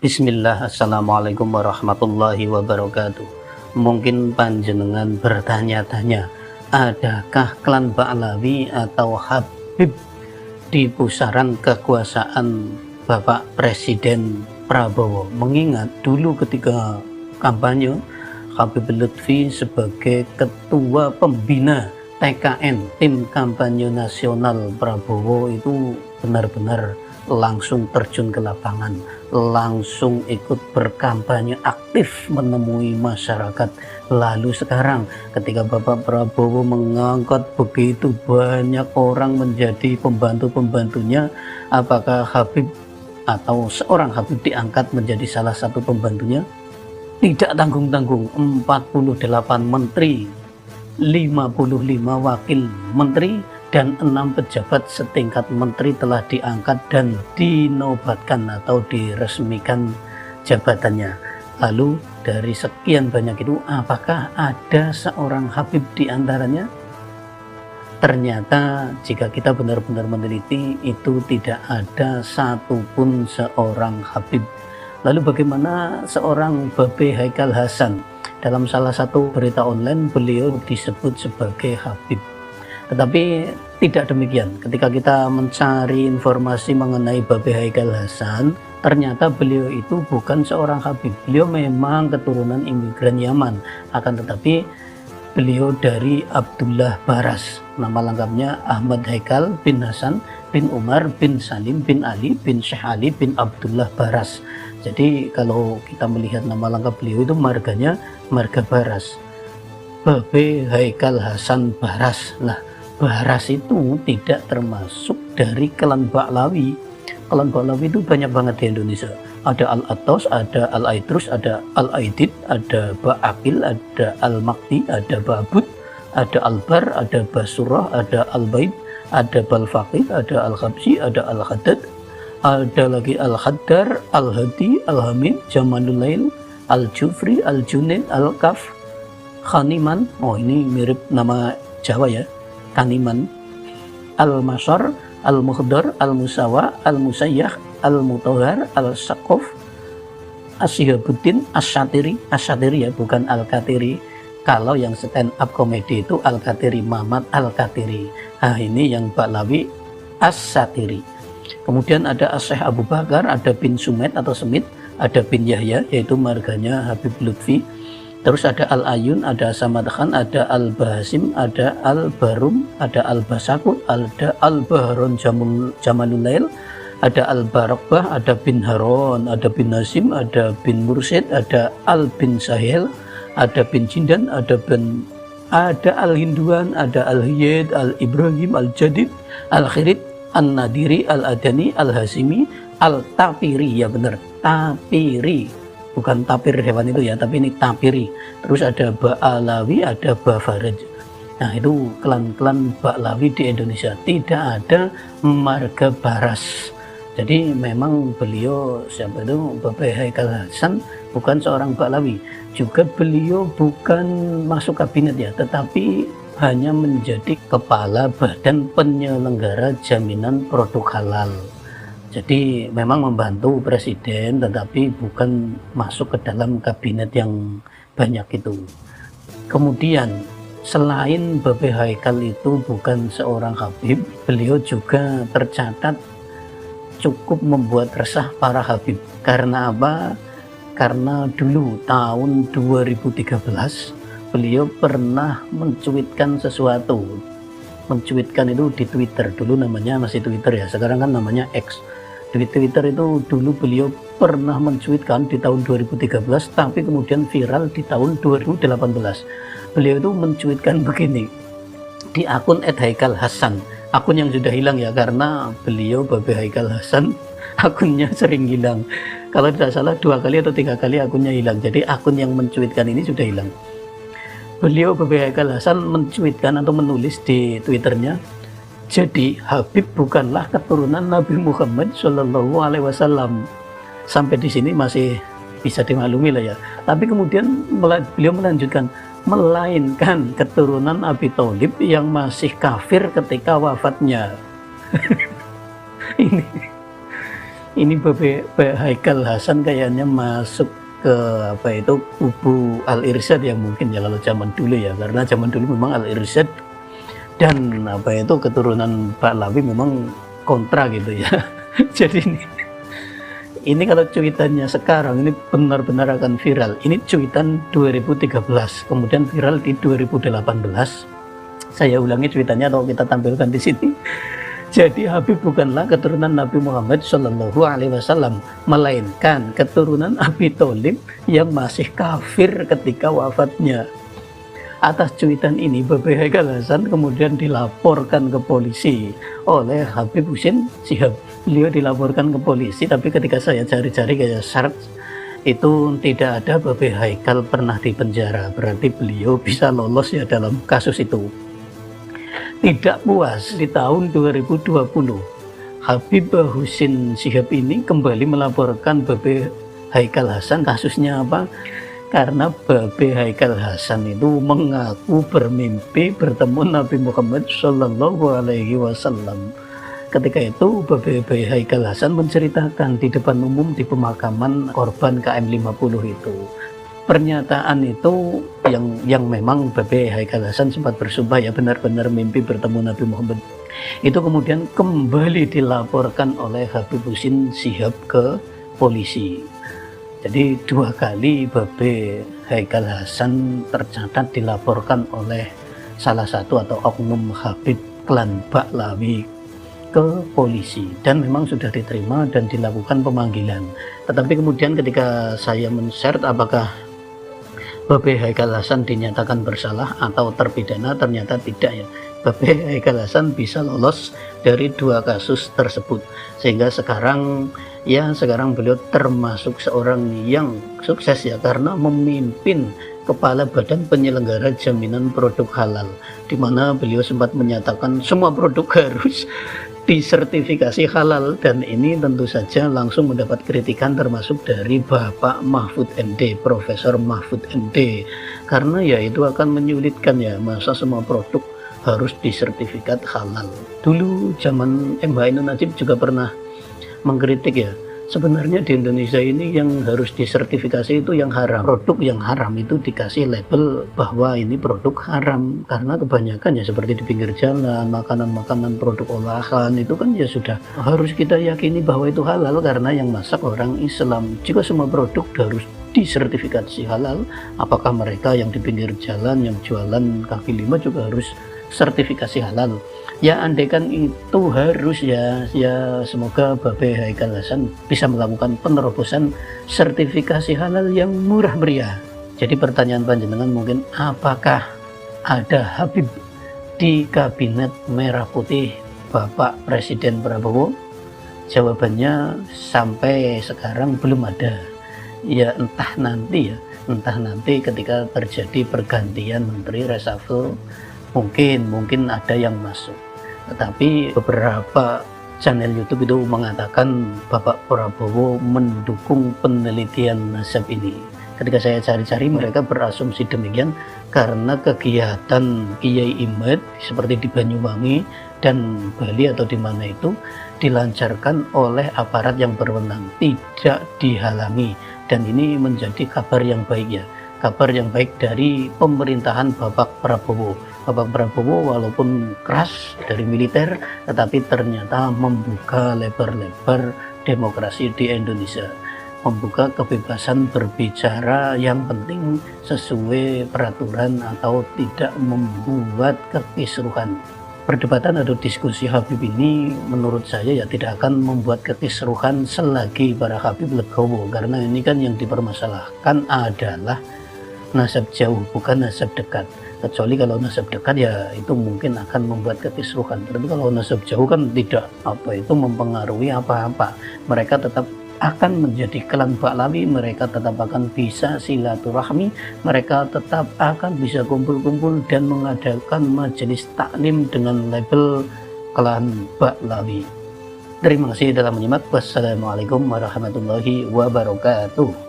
Bismillah, Assalamualaikum warahmatullahi wabarakatuh. Mungkin panjenengan bertanya-tanya, adakah klan Ba'lawi atau Habib di pusaran kekuasaan Bapak Presiden Prabowo? Mengingat dulu ketika kampanye, Habib Lutfi sebagai ketua pembina TKN, tim kampanye nasional Prabowo, itu benar-benar langsung terjun ke lapangan, langsung ikut berkampanye aktif menemui masyarakat. Lalu sekarang ketika Bapak Prabowo mengangkat begitu banyak orang menjadi pembantu-pembantunya, apakah Habib atau seorang Habib diangkat menjadi salah satu pembantunya? Tidak tanggung-tanggung, 48 menteri, 55 wakil menteri, dan 6 pejabat setingkat menteri telah diangkat dan dinobatkan atau diresmikan jabatannya. Lalu dari sekian banyak itu, apakah ada seorang Habib di antaranya? Ternyata jika kita benar-benar meneliti, itu tidak ada satupun seorang Habib. Lalu bagaimana seorang Babe Haikal Hasan? Dalam salah satu berita online, beliau disebut sebagai Habib. Tetapi tidak demikian. Ketika kita mencari informasi mengenai Babe Haikal Hasan, ternyata beliau itu bukan seorang Habib. Beliau memang keturunan imigran Yaman, akan tetapi beliau dari Abdullah Baras. Nama lengkapnya Ahmad Haikal bin Hasan bin Umar bin Salim bin Ali bin Syekh Ali bin Abdullah Baras. Jadi kalau kita melihat nama lengkap beliau itu marganya marga Baras, Babe Haikal Hasan Baras. Nah, Baras itu tidak termasuk dari klan Ba'lawi. Klan Ba'lawi itu banyak banget di Indonesia. Ada Al-Atos, ada Al-Aidrus, ada Al-Aidid, ada Ba'akil, ada Al-Makti, ada Ba'bud, ada Al-Bar, ada Basurah, ada Al-Baid, ada Balfaqih, ada Al-Khabsi, ada Al-Haddad, ada lagi Al-Haddar, Al-Hadi, Al-Hamid, Jamalul Lail, Al-Jufri, Al-Junaid, Al-Kaf, Khaniman. Oh, ini mirip nama Jawa ya. Kaniman, Al-Masar, Al-Mukhdar, Al-Musawa, Al-Musayyah, Al-Mutahhar, Al-Saqaf, Asyihabuddin, Asyatiri ya, bukan Al-Katiri. Kalau yang stand up komedi itu Al-Katiri, Mamat Al-Katiri. Nah, ini yang Ba'lawi As-Satiri. Kemudian ada As-Syekh Abu Bakar, ada bin Sumed atau Semit, ada bin Yahya, yaitu marganya Habib Lutfi. Terus ada Al-Ayun, ada Samad Khan, ada Al-Basim, ada Al-Barum, ada Al-Basakut, ada Al-Bahron Jamalul Lail, ada Al-Barakbah, ada bin Haron, ada bin Nasim, ada bin Mursid, ada Al-bin Sahel, ada bin Jindan, ada Al-Hinduan, ada Al-Hiyad, Al-Ibrahim, Al-Jadid, Al-Khirid, An-Nadiri, Al-Adani, Al-Hasimi, Al-Tapiri. Ya benar, Tapiri. Bukan tapir hewan itu ya, tapi ini tapiri. Terus ada Ba'alawi, ada Bafaraj. Nah, itu klan-klan Ba'lawi di Indonesia. Tidak ada marga Baras. Jadi memang beliau, siapa itu, Babe Haikal Hasan, bukan seorang Ba'lawi. Juga beliau bukan masuk kabinet ya, tetapi hanya menjadi kepala Badan Penyelenggara Jaminan Produk Halal. Jadi memang membantu presiden, tetapi bukan masuk ke dalam kabinet yang banyak itu. Kemudian selain Babe Haikal itu bukan seorang Habib, beliau juga tercatat cukup membuat resah para Habib. Karena apa? Karena dulu tahun 2013 beliau pernah mencuitkan sesuatu. Mencuitkan itu di Twitter, dulu namanya masih Twitter ya, sekarang kan namanya X. Di Twitter itu dulu beliau pernah mencuitkan di tahun 2013, tapi kemudian viral di tahun 2018. Beliau itu mencuitkan begini di akun @haikalhasan, akun yang sudah hilang ya, karena beliau Babe Haikal Hasan akunnya sering hilang. Kalau tidak salah 2 kali atau 3 kali akunnya hilang. Jadi akun yang mencuitkan ini sudah hilang. Beliau Babe Haikal Hasan mencuitkan atau menulis di Twitternya, jadi Habib bukanlah keturunan Nabi Muhammad Shallallahu Alaihi Wasallam. Sampai di sini masih bisa dimaklumi lah ya. Tapi kemudian beliau melanjutkan, melainkan keturunan Abi Thalib yang masih kafir ketika wafatnya. Ini ini Haikal Hasan kayaknya masuk ke apa itu kubu Al-Irsyad ya mungkin ya kalau zaman dulu ya, karena zaman dulu memang Al-Irsyad dan apa itu keturunan Pahlavi memang kontra gitu ya. Jadi ini kalau cuitannya sekarang ini benar-benar akan viral. Ini cuitan 2013, kemudian viral di 2018. Saya ulangi cuitannya atau kita tampilkan di sini. Jadi Habib bukanlah keturunan Nabi Muhammad Shallallahu Alaihi Wasallam, melainkan keturunan Abi Thalib yang masih kafir ketika wafatnya. Atas cuitan ini, Babe Haikal Hasan kemudian dilaporkan ke polisi oleh Habib Husin Shihab. Beliau dilaporkan ke polisi, tapi ketika saya cari-cari kayak search itu tidak ada Babe Haikal pernah dipenjara. Berarti beliau bisa lolos ya dalam kasus itu. Tidak puas di tahun 2020, Habib Husin Shihab ini kembali melaporkan Babe Haikal Hasan. Kasusnya apa? Karena Babe Haikal Hasan itu mengaku bermimpi bertemu Nabi Muhammad Shallallahu Alaihi Wasallam. Ketika itu Babe Haikal Hasan menceritakan di depan umum di pemakaman korban KM50 itu. Pernyataan itu yang memang Babe Haikal Hasan sempat bersumpah ya benar-benar mimpi bertemu Nabi Muhammad. Itu kemudian kembali dilaporkan oleh Habib Husin Shihab ke polisi. Jadi 2 kali Babe Haikal Hasan tercatat dilaporkan oleh salah satu atau oknum Habib klan Baklawi ke polisi, dan memang sudah diterima dan dilakukan pemanggilan. Tetapi kemudian ketika saya men-share apakah Babe Haikal Hasan dinyatakan bersalah atau terpidana, ternyata tidak ya. Babe Haikal Hasan bisa lolos dari 2 kasus tersebut, sehingga sekarang beliau termasuk seorang yang sukses ya, karena memimpin Kepala Badan Penyelenggara Jaminan Produk Halal, di mana beliau sempat menyatakan semua produk harus disertifikasi halal, dan ini tentu saja langsung mendapat kritikan termasuk dari Bapak Mahfud MD, Profesor Mahfud MD, karena ya itu akan menyulitkan ya, masa semua produk harus disertifikat halal. Dulu zaman MH Ainun Najib juga pernah mengkritik ya, sebenarnya di Indonesia ini yang harus disertifikasi itu yang haram. Produk yang haram itu dikasih label bahwa ini produk haram, karena kebanyakan ya seperti di pinggir jalan, makanan-makanan produk olahan itu kan ya sudah harus kita yakini bahwa itu halal karena yang masak orang Islam. Jika semua produk harus disertifikasi halal, apakah mereka yang di pinggir jalan yang jualan kaki lima juga harus sertifikasi halal? Ya andaikan itu harus ya semoga Babe Haikal Hasan bisa melakukan penerobosan sertifikasi halal yang murah meriah. Jadi pertanyaan panjenengan mungkin, apakah ada Habib di kabinet merah putih Bapak Presiden Prabowo? Jawabannya sampai sekarang belum ada. Ya entah nanti ketika terjadi pergantian menteri reshuffle mungkin ada yang masuk. Tetapi beberapa channel YouTube itu mengatakan Bapak Prabowo mendukung penelitian nasab ini. Ketika saya cari-cari, mereka berasumsi demikian karena kegiatan Kiai Imad seperti di Banyuwangi dan Bali atau di mana itu dilancarkan oleh aparat yang berwenang, tidak dihalangi, dan ini menjadi kabar yang baik ya. Kabar yang baik dari pemerintahan Bapak Prabowo. Bapak Prabowo walaupun keras dari militer, tetapi ternyata membuka lebar-lebar demokrasi di Indonesia, membuka kebebasan berbicara yang penting sesuai peraturan atau tidak membuat kekisruhan. Perdebatan atau diskusi Habib ini menurut saya ya tidak akan membuat kekisruhan selagi para Habib legowo, karena ini kan yang dipermasalahkan adalah nasab jauh bukan nasab dekat. Kecuali kalau nasab dekat ya itu mungkin akan membuat kekisruhan, tapi kalau nasab jauh kan tidak mempengaruhi apa-apa. Mereka tetap akan menjadi klan Baklawi, mereka tetap akan bisa silaturahmi, mereka tetap akan bisa kumpul-kumpul dan mengadakan majelis taklim dengan label klan Baklawi. Terima kasih telah menyimak. Wassalamualaikum warahmatullahi wabarakatuh.